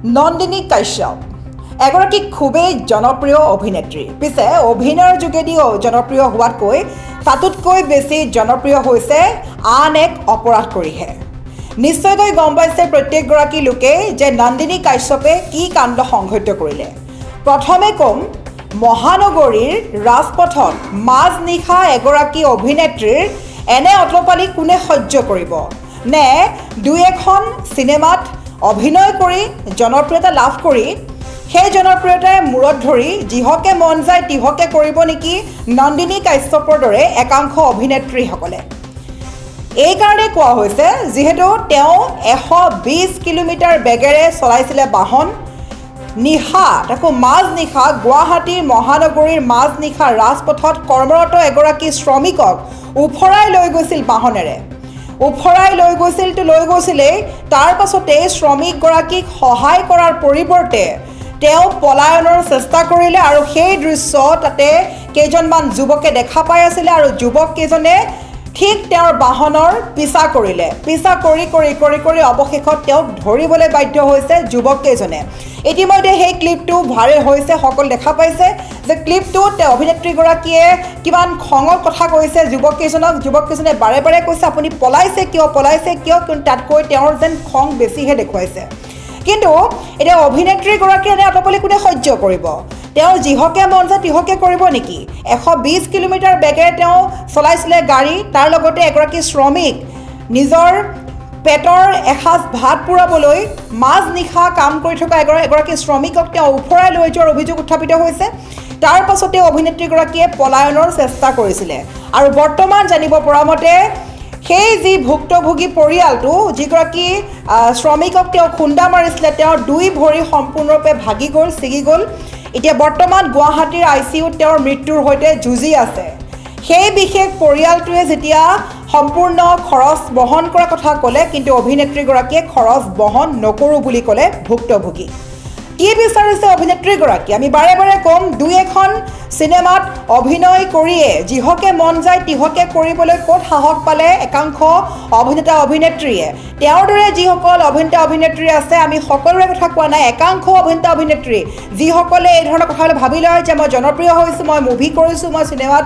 নন্দিনী কাশ্যপ এগৰাকী খুবেই জনপ্ৰিয় অভিনেত্ৰী। পিছে অভিনয়ৰ যোগেদিও জনপ্ৰিয় হোৱাতকৈ তাতোতকৈ বেছি জনপ্ৰিয় হৈছে আন এক অপৰাধ কৰিহে। নিশ্চয়কৈ গম পাইছে প্ৰত্যেকগৰাকী লোকে যে নন্দিনী কাশ্যপে কি কাণ্ড সংঘটিত কৰিলে। প্ৰথমে কম, মহানগৰীৰ ৰাজপথত মাজনিশা এগৰাকী অভিনেত্ৰীৰ এনে অতপালি কোনে সহ্য কৰিব? নে দুই এখন চিনেমাত অভিনয় কৰি জনপ্ৰিয়তা লাভ কৰি সেই জনপ্ৰিয়তাৰ মূৰত ধৰি যিহকে মন যায় তিহকে কৰিব নেকি নন্দিনী কাশ্যপৰ দৰে একাংশ অভিনেত্ৰীসকলে? এইকাৰণে কোৱা হৈছে যিহেতু তেওঁ 120 কিলোমিটাৰ বেগেৰে চলাইছিলে বাহন। নিশা তাকো মাজনিশা গুৱাহাটীৰ মহানগৰীৰ মাজনিশা ৰাজপথত কৰ্মৰত এগৰাকী শ্ৰমিকক উফৰাই লৈ গৈছিল বাহনেৰে। উফৰাই লৈ গৈছিলেই তাৰ পাছতে শ্ৰমিকগৰাকীক সহায় কৰাৰ পৰিৱৰ্তে তেওঁ পলায়নৰ চেষ্টা কৰিলে আৰু সেই দৃশ্য তাতে কেইজনমান যুৱকে দেখা পাই আছিলে আৰু যুৱককেইজনে ঠিক তেওঁৰ বাহনৰ পিছা কৰিলে। পিছা কৰি অৱশেষত তেওঁক ধৰিবলৈ বাধ্য হৈছে যুৱককেইজনে। ইতিমধ্যে সেই ক্লিপটো ভাইৰেল হৈছে, সকলো দেখা পাইছে যে ক্লিপটোত অভিনেত্ৰীগৰাকীয়ে কিমান খঙৰ কথা কৈছে যুৱককেইজনক। যুৱককেইজনে বাৰে বাৰে কৈছে আপুনি পলাইছে কিয়, কিন্তু তাতকৈ তেওঁৰ যেন খং বেছিহে দেখুৱাইছে। কিন্তু এতিয়া অভিনেত্ৰীগৰাকীয়ে এনে অতপালি কোনে সহ্য কৰিব? তেওঁ যিহকে মন যায় তিহকে কৰিব নেকি? 120 কিলোমিটাৰ বেগেৰে তেওঁ চলাইছিলে গাড়ী। তাৰ লগতে এগৰাকী শ্ৰমিক নিজৰ পেটৰ এসাঁজ ভাত পূৰাবলৈ মাজনিশা কাম কৰি থকা এগৰাকী শ্ৰমিকক তেওঁ উফৰাই লৈ যোৱাৰ অভিযোগ উত্থাপিত হৈছে। তাৰ পাছতে অভিনেত্ৰীগৰাকীয়ে পলায়নৰ চেষ্টা কৰিছিলে আৰু বৰ্তমান জানিব পৰা মতে সেই যি ভুক্তভোগী পৰিয়ালটো যিগৰাকী শ্ৰমিকক তেওঁ খুন্দা মাৰিছিলে তেওঁৰ 2 ভৰি সম্পূৰ্ণৰূপে ছিগি গ'ল। এতিয়া বৰ্তমান গুৱাহাটীৰ ICUত তেওঁৰ মৃত্যুৰ সৈতে যুঁজি আছে। সেই বিশেষ পৰিয়ালটোৱে যেতিয়া সম্পূৰ্ণ খৰচ বহন কৰাৰ কথা ক'লে, কিন্তু অভিনেত্ৰীগৰাকীয়ে খৰচ বহন নকৰোঁ বুলি ক'লে ভুক্তভোগী। কি বিচাৰিছে অভিনেত্ৰীগৰাকী? আমি বাৰে বাৰে ক'ম, 2 এখন চিনেমাত অভিনয় কৰিয়ে যিহকে মন যায় তিহকে কৰিবলৈ ক'ত সাহস পালে একাংশ অভিনেতা অভিনেত্ৰীয়ে? তেওঁৰ দৰে যিসকল অভিনেতা অভিনেত্ৰী আছে, আমি সকলোৰে কথা কোৱা নাই, একাংশ অভিনেতা অভিনেত্ৰী যিসকলে এই ধৰণৰ কথালৈ ভাবি লয় যে মই জনপ্ৰিয় হৈছোঁ, মই মুভি কৰিছোঁ, মই চিনেমাত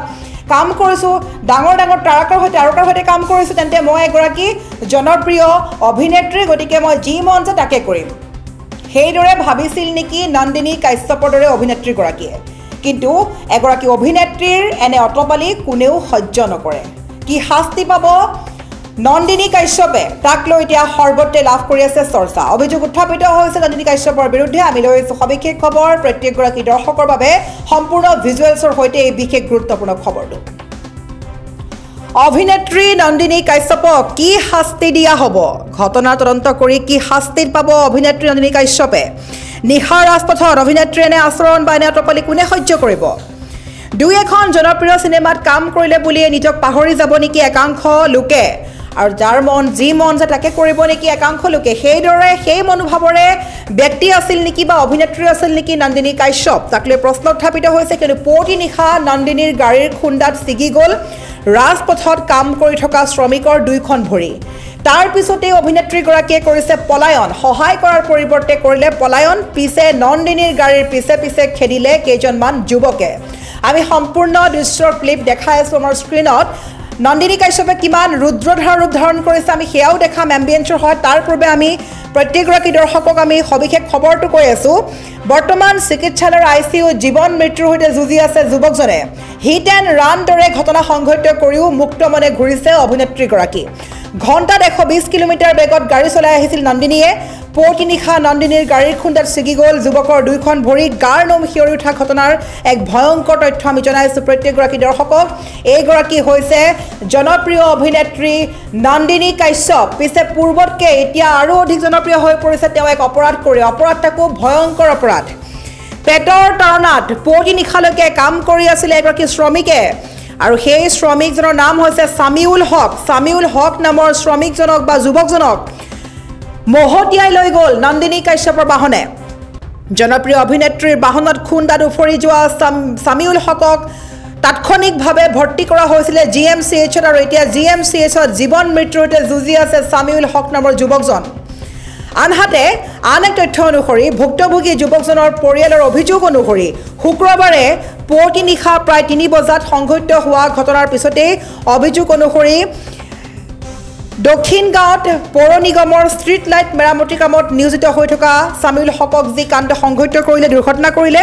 কাম কৰিছোঁ, ডাঙৰ তাৰকাৰ সৈতে কাম কৰিছোঁ, তেন্তে মই এগৰাকী জনপ্ৰিয় অভিনেত্ৰী, গতিকে মই যি মন যায় তাকে কৰিম। সেইদৰে ভাবিছিল নেকি নন্দিনী কাশ্যপৰ দৰে অভিনেত্ৰীগৰাকীয়ে? কিন্তু এগৰাকী অভিনেত্ৰীৰ এনে অতপালি কোনেও সহ্য নকৰে। কি শাস্তি পাব নন্দিনী কাশ্যপে, তাক লৈ এতিয়া সৰ্বত্ৰে লাভ কৰি আছে চৰ্চা। অভিযোগ উত্থাপিত হৈছে নন্দিনী কাশ্যপৰ বিৰুদ্ধে। আমি লৈ আহিছোঁ সবিশেষ খবৰ প্ৰত্যেকগৰাকী দৰ্শকৰ বাবে সম্পূৰ্ণ ভিজুৱেলছৰ সৈতে এই বিশেষ গুৰুত্বপূৰ্ণ খবৰটো। অভিনেত্ৰী নন্দিনী কাশ্যপক কি শাস্তি দিয়া হ'ব? ঘটনাৰ তদন্ত কৰি কি শাস্তিত পাব অভিনেত্ৰী নন্দিনী কাশ্যপে? নিশা ৰাজপথত অভিনেত্ৰী এনে আচৰণ বা এনে অতপালি কোনে সহ্য কৰিব? 2 এখন জনপ্ৰিয় চিনেমাত কাম কৰিলে বুলিয়ে নিজক পাহৰি যাব নেকি একাংশ লোকে? আৰু যাৰ যি মন যায় তাকে কৰিব নেকি একাংশ লোকে? সেইদৰে সেই মনোভাৱৰে ব্যক্তি আছিল নেকি বা অভিনেত্ৰী আছিল নেকি নন্দিনী কাশ্যপ? তাক লৈ প্ৰশ্ন উত্থাপিত হৈছে। কিন্তু পুৱতি নিশা নন্দিনীৰ গাড়ীৰ খুন্দাত ছিগি গ'ল ৰাজপথত কাম কৰি থকা শ্ৰমিকৰ 2খন ভৰি। তাৰ পিছতেই অভিনেত্ৰীগৰাকীয়ে কৰিছে পলায়ন। সহায় কৰাৰ পৰিৱৰ্তে কৰিলে পলায়ন। পিছে নন্দিনীৰ গাড়ীৰ পিছে খেদিলে কেইজনমান যুৱকে। আমি সম্পূৰ্ণ দৃশ্যৰ ক্লিপ দেখাই আছোঁ আমাৰ স্ক্ৰীণত। নন্দিনী কাশ্যপে কিমান ৰুদ্ৰধাৰ ৰূপ ধাৰণ কৰিছে আমি সেয়াও দেখাম এম্বিয়েঞ্চৰ হয়। তাৰ পূৰ্বে আমি প্ৰত্যেকগৰাকী দৰ্শকক আমি সবিশেষ খবৰটো কৈ আছোঁ। বৰ্তমান চিকিৎসালয়ৰ ICUত জীৱন মৃত্যুৰ সৈতে যুঁজি আছে যুৱকজনে। হিট এণ্ড ৰান দৰে ঘটনা সংঘটিত কৰিও মুক্ত মনে ঘূৰিছে অভিনেত্ৰীগৰাকী। ঘণ্টাত 120 কিলোমিটাৰ বেগত গাড়ী চলাই আহিছিল নন্দিনীয়ে। পুৱতি নিশা নন্দিনীৰ গাড়ীৰ খুন্দাত ছিগি গ'ল যুৱকৰ 2খন ভৰি। গাৰ নোম শিয়ৰি উঠা ঘটনাৰ এক ভয়ংকৰ তথ্য আমি জনাইছোঁ প্ৰত্যেকগৰাকী দৰ্শকক। এইগৰাকী হৈছে জনপ্ৰিয় অভিনেত্ৰী নন্দিনী কাশ্যপ। পিছে পূৰ্বতকৈ এতিয়া আৰু অধিক জনপ্ৰিয় হৈ পৰিছে তেওঁ এক অপৰাধ কৰি। অপৰাধটাকো ভয়ংকৰ অপৰাধ। পেটৰ তাৰণাত পুৱতি নিশালৈকে কাম কৰি আছিলে এগৰাকী শ্ৰমিকে আৰু সেই শ্ৰমিকজনৰ নাম হৈছে ছামিউল হক। ছামিউল হক নামৰ শ্ৰমিকজনক বা যুৱকজনক মহতিয়াই লৈ গ'ল নন্দিনী কাশ্যপৰ বাহনে। জনপ্ৰিয় অভিনেত্ৰীৰ বাহনত খুন্দাত উফৰি যোৱা ছামিউল হকক তাৎক্ষণিকভাৱে ভৰ্তি কৰা হৈছিলে GMCHত আৰু এতিয়া GMCHত জীৱন মৃত্যুৰ সৈতে যুঁজি আছে ছামিউল হক নামৰ যুৱকজন। আনহাতে আন এক তথ্য অনুসৰি ভুক্তভোগী যুৱকজনৰ পৰিয়ালৰ অভিযোগ অনুসৰি শুক্ৰবাৰে পুৱতি নিশা প্ৰায় 3 বজাত সংঘটিত হোৱা ঘটনাৰ পিছতেই অভিযোগ অনুসৰি দক্ষিণ গাঁৱত পৌৰ নিগমৰ ষ্ট্ৰীট লাইট মেৰামতি কামত নিয়োজিত হৈ থকা সামিউল হকক যি কাণ্ড সংঘটিত কৰিলে দুৰ্ঘটনা কৰিলে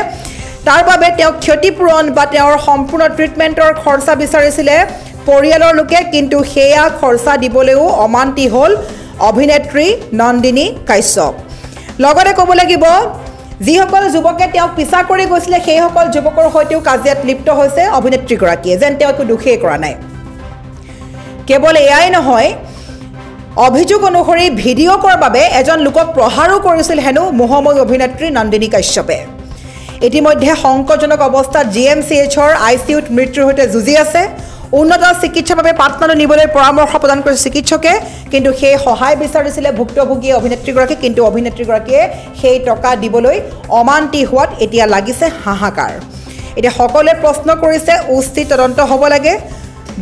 তাৰ বাবে তেওঁক ক্ষতিপূৰণ বা তেওঁৰ সম্পূৰ্ণ ট্ৰিটমেণ্টৰ খৰচা বিচাৰিছিলে পৰিয়ালৰ লোকে কিন্তু সেয়া খৰচা দিবলৈও অমান্তি হ'ল অভিনেত্ৰী নন্দিনী কাশ্যপ লগতে ক'ব লাগিব যিসকল যুৱকে তেওঁক পিছা কৰি গৈছিলে সেইসকল যুৱকৰ সৈতেও কাজিয়াত লিপ্ত হৈছে অভিনেত্ৰীগৰাকীয়ে যেন তেওঁ একো দোষেই কৰা নাই কেৱল এয়াই নহয় অভিযোগ অনুসৰি ভিডিঅ' কৰাৰ বাবে এজন লোকক প্ৰহাৰো কৰিছিল হেনো মোহময়ী অভিনেত্ৰী নন্দিনী কাশ্যপে ইতিমধ্যে সংকটজনক অৱস্থাত GMCHৰ ICUত মৃত্যুৰ সৈতে যুঁজি আছে উন্নত চিকিৎসাৰ বাবে পাটনালৈ নিবলৈ পৰামৰ্শ প্ৰদান কৰিছে চিকিৎসকে কিন্তু সেই সহায় বিচাৰিছিলে ভুক্তভোগী অভিনেত্ৰীগৰাকী কিন্তু অভিনেত্ৰীগৰাকীয়ে সেই টকা দিবলৈ অমান্তি হোৱাত এতিয়া লাগিছে হাহাকাৰ এতিয়া সকলোৱে প্ৰশ্ন কৰিছে উচিত তদন্ত হ'ব লাগে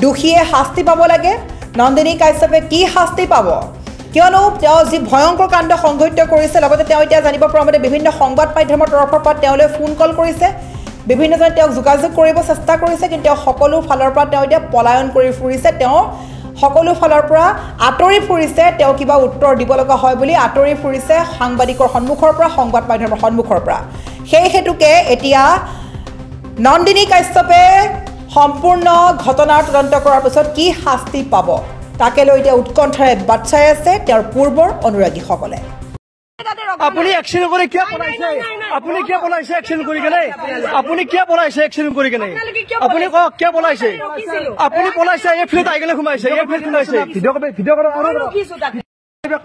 দোষীয়ে শাস্তি পাব লাগে নন্দিনী কাশ্যপে কি শাস্তি পাব কিয়নো তেওঁ যি ভয়ংকৰ কাণ্ড সংঘটিত কৰিছে লগতে তেওঁ এতিয়া জানিব পৰা মতে বিভিন্ন সংবাদ মাধ্যমৰ তৰফৰ পৰা তেওঁলৈ ফোন কল কৰিছে বিভিন্নজনে তেওঁক যোগাযোগ কৰিব চেষ্টা কৰিছে কিন্তু তেওঁ সকলো ফালৰ পৰা তেওঁ এতিয়া পলায়ন কৰি ফুৰিছে তেওঁ সকলো ফালৰ পৰা আঁতৰি ফুৰিছে তেওঁ কিবা উত্তৰ দিব লগা হয় বুলি আঁতৰি ফুৰিছে সাংবাদিকৰ সন্মুখৰ পৰা সংবাদ মাধ্যমৰ সন্মুখৰ পৰা সেই হেতুকে এতিয়া নন্দিনী কাশ্যপে সম্পূৰ্ণ ঘটনাৰ তদন্ত কৰাৰ পিছত কি শাস্তি পাব তাকে লৈ এতিয়া উৎকণ্ঠাৰে বাট চাই আছে তেওঁৰ পূৰ্বৰ অনুৰাগীসকলে আপুনি এক্সিডেন্ট কৰি কিয় পলাইছে আপুনি কিয় পলাইছে এক্সিডেন্ট কৰি কেনে আপুনি কিয় পলাইছে এক্সিডেন্ট কৰি কেনে আপুনি কওক কিয় পলাইছে আপুনি পলাইছে এই ফ্লেট আহি কেনে সোমাইছে এই ফ্লেট সোমাইছে ভিডিঅ' কৰক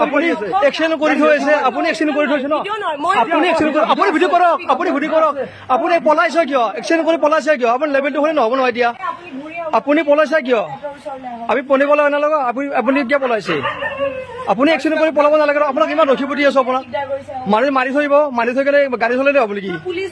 আপুনি এক্সিডেন্ট কৰি থৈছে আপুনি এক্সিডেন্ট কৰি থৈছে ন আপুনি এক্সিডেন্ট আপুনি ভিডিঅ' কৰক আপুনি ভিডিঅ' কৰক আপুনি পলাইছে কিয় এক্সিডেন্ট কৰি পলাইছে কিয় আপুনি লেভেলটো হ'লে নহ'ব নহয় এতিয়া আপুনি পলাইছে কিয় আমি পনিব লগা নালাগে আপুনি কিয় পলাইছে আপুনি এক্সিডেন্ট কৰি পলাব নালাগে আপোনাক ইমান ৰখিব দি আছো আপোনাক মাৰি থৈ কেনে গাড়ী চলালে হ'ব নেকি পুলিচ